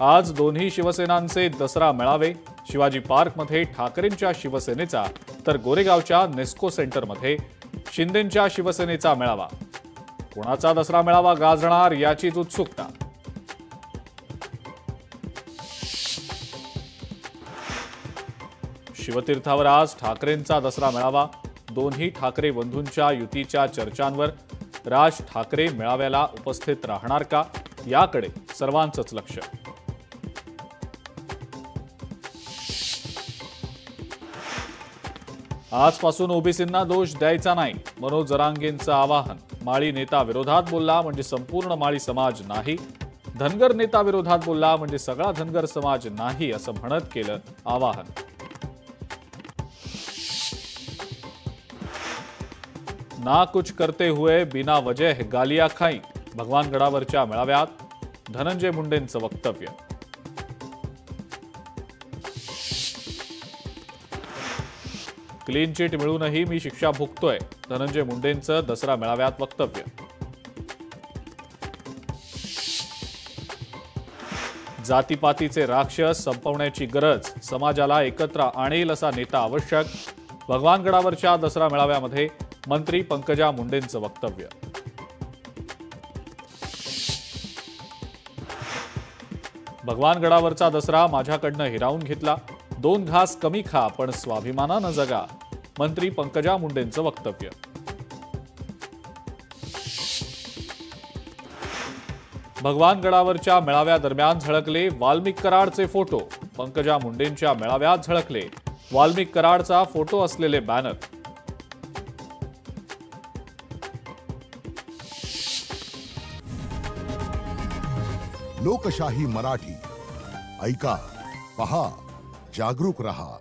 आज दोन्ही शिवसेनांचे दसरा मेळावे, शिवाजी पार्कमध्ये ठाकरेंच्या शिवसेनेचा तर गोरेगावच्या नेस्को सेंटरमध्ये शिंदेंच्या शिवसेनेचा मेळावा। कोणाचा दसरा मेळावा गाजणार याचीच उत्सुकता। शिवतीर्थावर आज ठाकरेंचा दसरा मेळावा, दोन्ही ठाकरे बंधूंच्या युतीच्या चर्चांवर राज ठाकरे मेळाव्याला उपस्थित राहणार का याकडे सर्वांचंच लक्ष। आजपासून ओबीसींना दोष द्यायचा नाही, मनोज जरांगेंचं आवाहन। माळी नेता विरोधात बोलला म्हणजे संपूर्ण माळी समाज नाही, धनगर नेता विरोधात बोलला म्हणजे सगळा धनगर समाज नाही असं म्हणत केलं आवाहन। ना कुछ करते हुए बिना वजह गालिया खाई, भगवानगडावरच्या मेळाव्यात धनंजय मुंडेंचं वक्तव्य। क्लीन चिट मिळूनही मी शिक्षा भोगतोय, धनंजय मुंडेंचं दसरा मेळाव्यात वक्तव्य। जातीपातीचे राक्षस संपवण्याची गरज, समाजाला एकत्र आणेल असा नेता आवश्यक, भगवानगडावरच्या दसरा मेळाव्यामध्ये मंत्री पंकजा मुंडेंचं वक्तव्य। भगवानगडावरचा दसरा माझ्याकडनं हिरावून घेतला, 2 घास कमी खा पण स्वाभिमानानं जगा, मंत्री पंकजा मुंडेंचं वक्तव्य। भगवानगडावरच्या मेळाव्यादरम्यान झळकले वाल्मिक कराडचे फोटो, पंकजा मुंडेंच्या मेळाव्यात झळकले वाल्मिक कराडचा फोटो असलेले बॅनर। लोकशाही मराठी ऐका, पहा, जागरूक रहा।